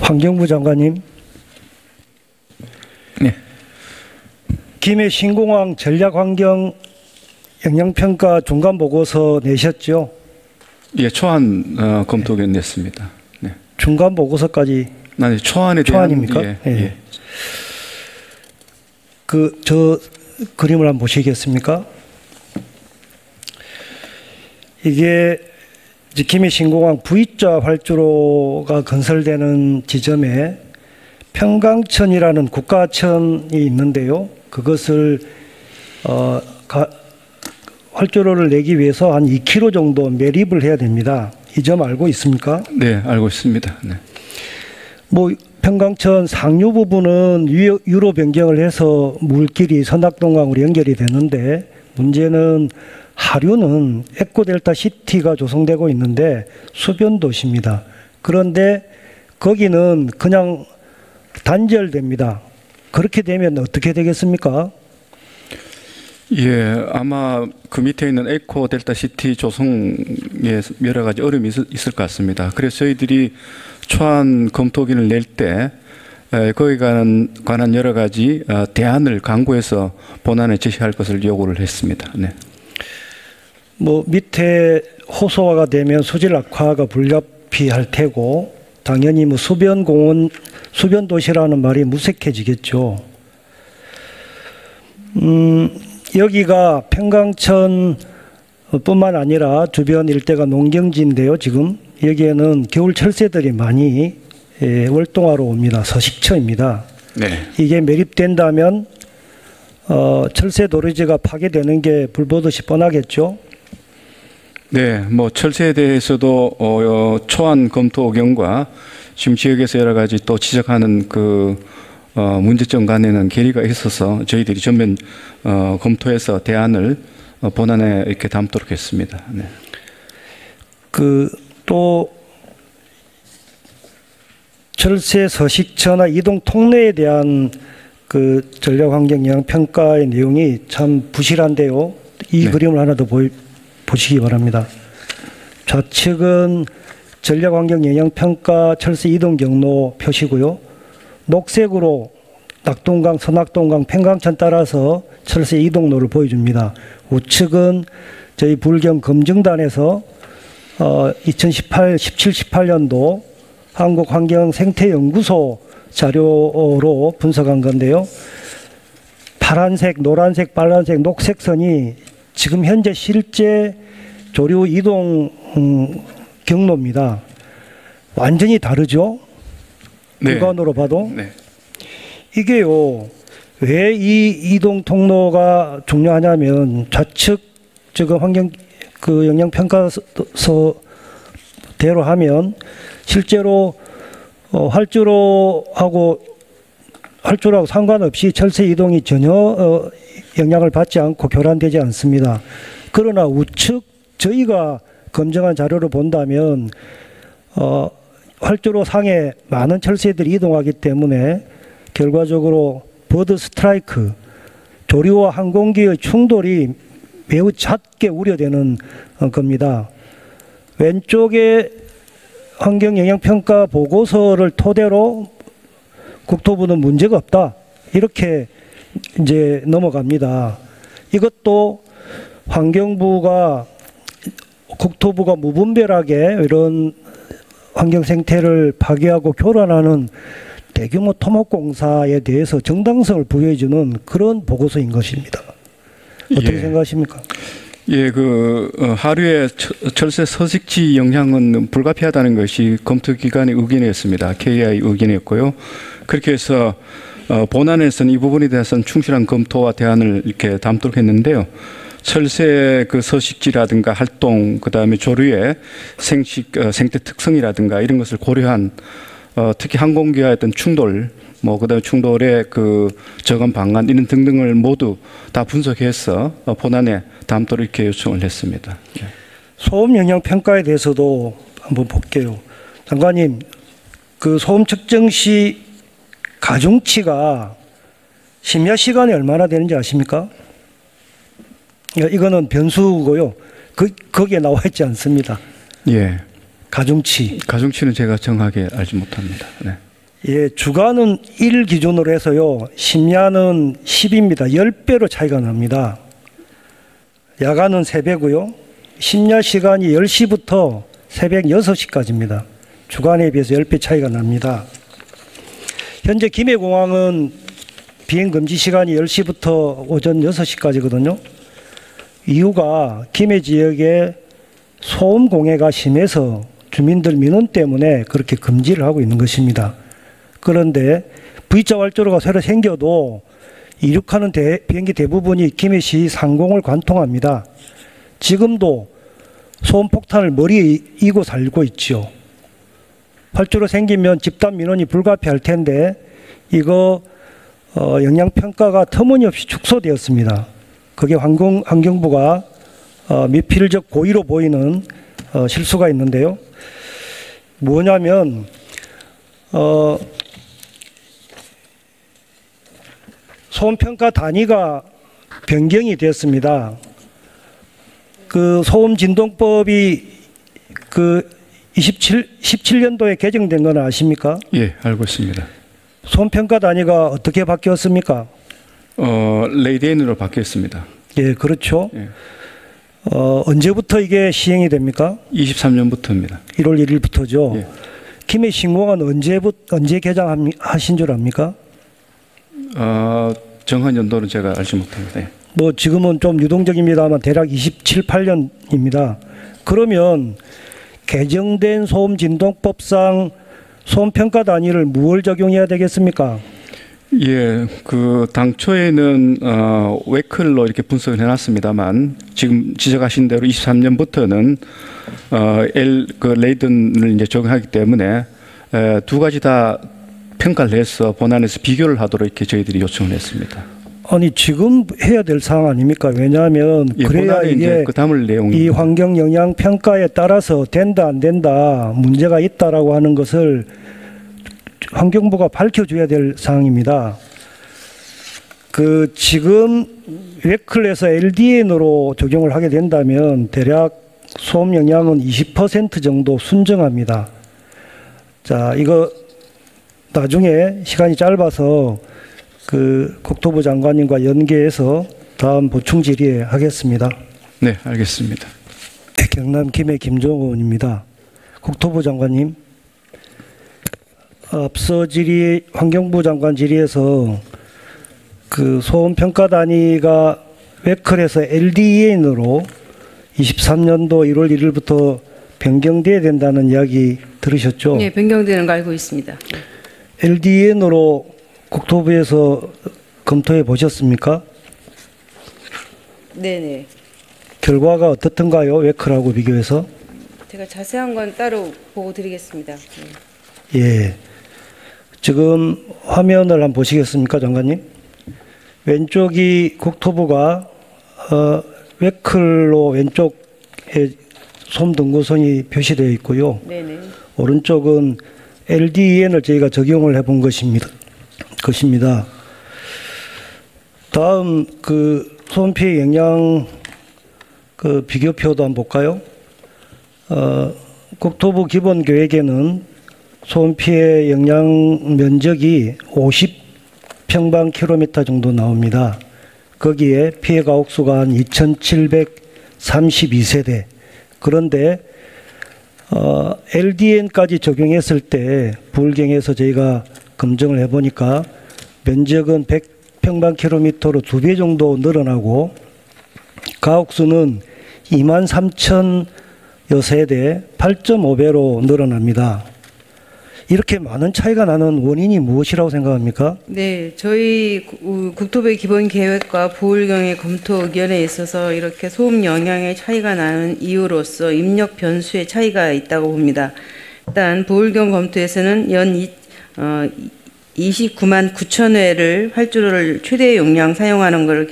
환경부 장관님. 네. 김해 신공항 전략환경 영향평가 중간 보고서 내셨죠? 예, 초안 검토견 냈습니다. 네. 중간 보고서까지. 아니, 초안에 대한 초안입니까? 예, 예. 예. 저 그림을 한번 보시겠습니까? 이게 김해 신공항 V자 활주로가 건설되는 지점에 평강천이라는 국가천이 있는데요. 그것을 활주로를 내기 위해서 한 2km 정도 매립을 해야 됩니다. 이 점 알고 있습니까? 네, 알고 있습니다. 네. 뭐 평강천 상류 부분은 유로 변경을 해서 물길이 선악동강으로 연결이 되는데, 문제는 하류는 에코델타 시티가 조성되고 있는데 수변 도시입니다. 그런데 거기는 그냥 단절됩니다. 그렇게 되면 어떻게 되겠습니까? 예, 아마 그 밑에 있는 에코 델타 시티 조성에 여러 가지 어려움이 있을 것 같습니다. 그래서 저희들이 초안 검토기를 낼 때 거기에 관한 여러 가지 대안을 강구해서 본안에 제시할 것을 요구를 했습니다. 네. 뭐 밑에 호소화가 되면 수질 악화가 불가피할 테고, 당연히 뭐 수변 공원, 수변 도시라는 말이 무색해지겠죠. 여기가 평강천 뿐만 아니라 주변 일대가 농경지인데요. 지금 여기에는 겨울 철새들이 많이 월동하러 옵니다. 서식처입니다. 네. 이게 매립된다면 철새 도래지가 파괴되는 게 불보듯이 뻔하겠죠. 네, 뭐 철새에 대해서도 초안 검토 경과 지금 지역에서 여러 가지 또 지적하는 그 문제점 간에는 괴리가 있어서 저희들이 전면 검토해서 대안을 본안에 이렇게 담도록 했습니다. 네. 또 철새 서식처나 이동 통로에 대한 그 전략환경 영향 평가의 내용이 참 부실한데요. 이 네. 그림을 하나 더 보시기 바랍니다. 좌측은 전략환경 영향 평가 철새 이동 경로 표시고요. 녹색으로 낙동강, 선악동강, 평강천 따라서 철새 이동로를 보여줍니다. 우측은 저희 불경 검증단에서 2017, 18년도 한국환경생태연구소 자료로 분석한 건데요. 파란색, 노란색, 빨간색, 녹색 선이 지금 현재 실제 조류 이동 경로입니다. 완전히 다르죠? 네. 육안으로 봐도. 네. 이게요, 왜 이 이동 통로가 중요하냐면, 좌측 지금 그 영향평가서대로 하면 실제로 활주로하고 상관없이 철새 이동이 전혀 영향을 받지 않고 교란되지 않습니다. 그러나 우측 저희가 검증한 자료를 본다면 활주로 상에 많은 철새들이 이동하기 때문에 결과적으로 버드 스트라이크, 조류와 항공기의 충돌이 매우 잦게 우려되는 겁니다. 왼쪽에 환경영향평가 보고서를 토대로 국토부는 문제가 없다, 이렇게 이제 넘어갑니다. 이것도 환경부가, 국토부가 무분별하게 이런 환경 생태를 파괴하고 교란하는 대규모 토목공사에 대해서 정당성을 부여해주는 그런 보고서인 것입니다. 어떻게 생각하십니까? 예, 하류의 철새 서식지 영향은 불가피하다는 것이 검토기관의 의견이었습니다. KI 의견이었고요. 그렇게 해서 본안에서는 이 부분에 대해서는 충실한 검토와 대안을 이렇게 담도록 했는데요. 철새 그 서식지라든가 활동, 그다음에 조류의 생태 특성이라든가 이런 것을 고려한 특히 항공기와의 어떤 충돌, 그다음에 충돌의 그 저감 방안 이런 등등을 모두 다 분석해서 본안에 담도록 이렇게 요청을 했습니다. 네. 소음 영향 평가에 대해서도 한번 볼게요. 장관님, 그 소음 측정 시 가중치가 심야 시간이 얼마나 되는지 아십니까? 이거는 변수고요. 거기에 나와 있지 않습니다. 예. 가중치는 제가 정확하게 알지 못합니다. 네. 예, 주간은 1 기준으로 해서요. 심야는 10입니다. 10배로 차이가 납니다. 야간은 3배고요. 심야 시간이 10시부터 새벽 6시까지입니다. 주간에 비해서 10배 차이가 납니다. 현재 김해공항은 비행 금지 시간이 10시부터 오전 6시까지거든요. 이유가 김해 지역에 소음 공해가 심해서 주민들 민원 때문에 그렇게 금지를 하고 있는 것입니다. 그런데 V자 활주로가 새로 생겨도 이륙하는 비행기 대부분이 김해시 상공을 관통합니다. 지금도 소음 폭탄을 머리에 이고 살고 있죠. 활주로 생기면 집단 민원이 불가피할 텐데 이거 영향평가가 터무니없이 축소되었습니다. 그게 환경부가 미필적 고의로 보이는 실수가 있는데요. 뭐냐면 소음평가 단위가 변경이 되었습니다. 그 소음진동법이 그 17년도에 개정된 건 아십니까? 예, 알고 있습니다. 소음평가 단위가 어떻게 바뀌었습니까? 레이덴으로 바뀌었습니다. 예, 그렇죠. 예. 언제부터 이게 시행이 됩니까? 23년부터입니다. 1월 1일부터죠. 예. 김해신공항은 언제 개장하신 줄 압니까? 정한 연도는 제가 알지 못합니다. 예. 뭐 지금은 좀 유동적입니다만 대략 27, 8년입니다. 그러면 개정된 소음진동법상 소음평가 단위를 무엇 적용해야 되겠습니까? 예, 그 당초에는 웨클로 이렇게 분석을 해놨습니다만 지금 지적하신 대로 23년부터는 그 레이든을 이제 적용하기 때문에 두 가지 다 평가를 해서 본안에서 비교를 하도록 이렇게 저희들이 요청을 했습니다. 아니 지금 해야 될 사항 아닙니까? 왜냐하면 예, 그래야 이게 그 다음을 내용 이 환경 영향 평가에 따라서 된다 안 된다 문제가 있다라고 하는 것을 환경부가 밝혀줘야 될 사항입니다. 그 지금 웨클에서 LDN으로 적용을 하게 된다면 대략 소음 영향은 20% 정도 순정합니다. 자, 이거 나중에 시간이 짧아서 그 국토부 장관님과 연계해서 다음 보충 질의 하겠습니다. 네, 알겠습니다. 경남 김해 김종원입니다. 국토부 장관님, 앞서 질의 환경부 장관 질의에서 그 소음 평가 단위가 웨클에서 LDN으로 23년도 1월 1일부터 변경돼야 된다는 이야기 들으셨죠? 네, 변경되는 거 알고 있습니다. LDN으로 국토부에서 검토해 보셨습니까? 네네. 결과가 어떻던가요? 웨클하고 비교해서? 제가 자세한 건 따로 보고 드리겠습니다. 네. 예. 지금 화면을 한번 보시겠습니까, 장관님? 왼쪽이 국토부가 웨클로 왼쪽에 소음 등고선이 표시되어 있고요. 네네. 오른쪽은 LDN을 저희가 적용을 해본 것입니다. 다음 그 소음 피해 영향 그 비교표도 한번 볼까요? 국토부 기본 계획에는 소음 피해 영향 면적이 50평방킬로미터 정도 나옵니다. 거기에 피해 가옥수가 한 2,732세대. 그런데 LDN까지 적용했을 때 부울경에서 저희가 검증을 해보니까 면적은 100평방킬로미터로 2배 정도 늘어나고 가옥수는 23,000여 세대 8.5배로 늘어납니다. 이렇게 많은 차이가 나는 원인이 무엇이라고 생각합니까? 네, 저희 국토부의 기본 계획과 부울경의 검토 의견에 있어서 이렇게 소음 영향의 차이가 나는 이유로서 입력 변수의 차이가 있다고 봅니다. 일단 부울경 검토에서는 연 29만 9천 회를 활주로를 최대 용량 사용하는 것을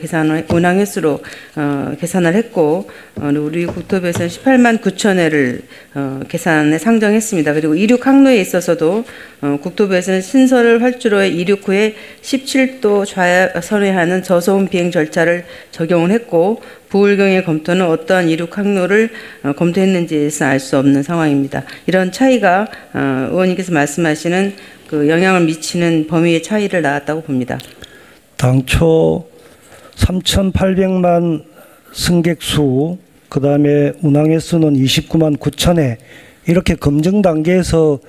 운항 횟수로 계산을 했고, 우리 국토부에서는 18만 9천 회를 계산에 상정했습니다. 그리고 이륙 항로에 있어서도 국토부에서는 신설을 활주로에 이륙 후에 17도 좌선회하는 저소음 비행 절차를 적용을 했고, 부울경의 검토는 어떠한 이륙 항로를 검토했는지에서 알 수 없는 상황입니다. 이런 차이가 의원님께서 말씀하시는 그 영향을 미치는 범위의 차이를 낳았다고 봅니다. 당초 3,800만 승객수, 그 다음에 운항 횟수는 29만 9천회, 이렇게 검증 단계에서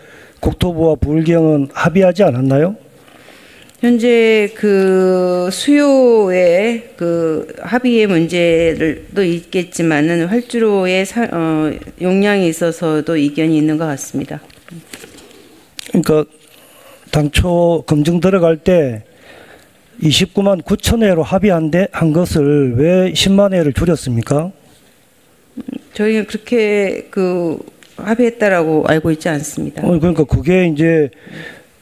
국토부와 부울경은 합의하지 않았나요? 현재 그 수요의 그 합의의 문제도 있겠지만은 활주로의 용량이 있어서도 이견이 있는 것 같습니다. 그러니까 당초 검증 들어갈 때 29만 9천 회로 합의한 것을 왜 10만 회를 줄였습니까? 저희는 그렇게 그 합의했다라고 알고 있지 않습니다. 그러니까 그게 이제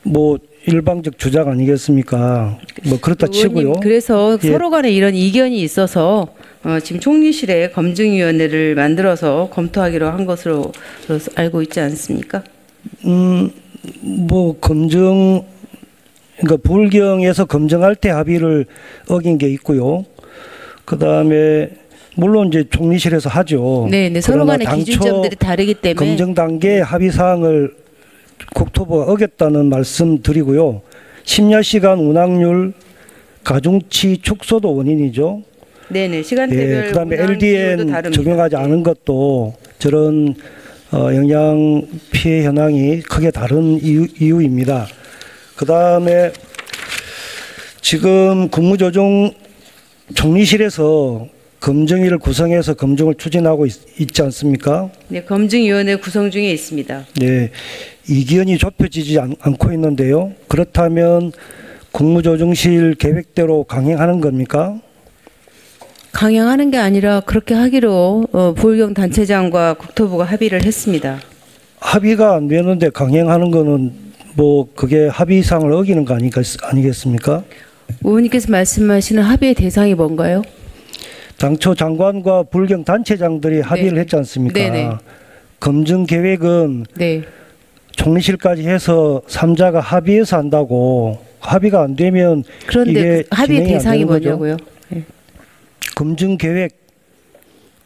뭐 일방적 주장 아니겠습니까? 뭐 그렇다 치고요. 그래서 예. 서로 간에 이런 이견이 있어서 지금 총리실에 검증위원회를 만들어서 검토하기로 한 것으로 알고 있지 않습니까? 뭐 검증, 그러니까 부울경에서 검증할 때 합의를 어긴 게 있고요. 그 다음에 물론 이제 총리실에서 하죠. 네, 서로 간의 기준점들이 다르기 때문에 검증 단계 합의 사항을 국토부가 어겼다는 말씀 드리고요. 심야 시간 운항률 가중치 축소도 원인이죠. 네네, 시간대별 그다음에 운항 LDN 기호도 다릅니다. 적용하지 않은 것도 저런 영양 피해 현황이 크게 다른 이유입니다. 그다음에 지금 국무조정 총리실에서 검증위를 구성해서 검증을 추진하고 있지 않습니까? 네, 검증위원회 구성 중에 있습니다. 네, 이견이 좁혀지지 않고 있는데요. 그렇다면 국무조정실 계획대로 강행하는 겁니까? 강행하는 게 아니라 그렇게 하기로 부울경 단체장과 국토부가 합의를 했습니다. 합의가 안 되는데 강행하는 거는 뭐 그게 합의사항을 어기는 거 아니겠습니까? 의원님께서 말씀하시는 합의의 대상이 뭔가요? 당초 장관과 부울경 단체장들이 합의를 했지 않습니까? 네네. 검증 계획은 네. 총리실까지 해서 3자가 합의해서 한다고, 합의가 안 되면 그런데 이게 그 합의의 진행이 안 대상이 되는 거죠? 뭐냐고요? 네. 검증 계획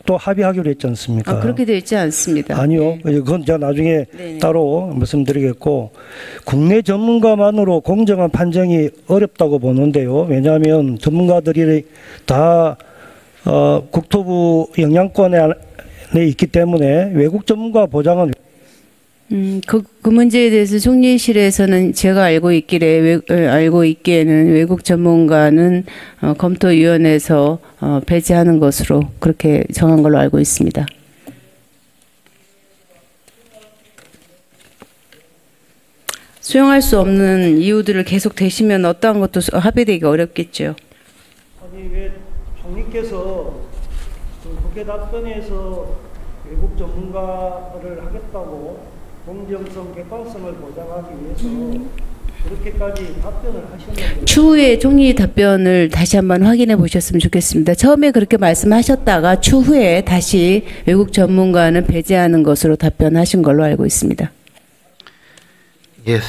또 합의하기로 했지 않습니까? 그렇게 되어 있지 않습니다. 아니요. 그건 제가 나중에 네네. 따로 말씀드리겠고, 국내 전문가만으로 공정한 판정이 어렵다고 보는데요. 왜냐하면 전문가들이 다 국토부 영향권에 있기 때문에 외국 전문가 보장은 그 문제에 대해서 총리실에서는 제가 알고 있기에는 외국 전문가는 검토위원회에서 배제하는 것으로 그렇게 정한 걸로 알고 있습니다. 수용할 수 없는 이유들을 계속 대시면 어떠한 것도 합의되기가 어렵겠죠. 아니 왜 총리께서 그 국회 답변에서 외국 전문가를 하겠다고 공정성, 객관성을 보장하기 위해서 그렇게까지 답변을 하셨는데 추후에 총리 답변을 다시 한번 확인해 보셨으면 좋겠습니다. 처음에 그렇게 말씀하셨다가 추후에 다시 외국 전문가는 배제하는 것으로 답변하신 걸로 알고 있습니다. Yes.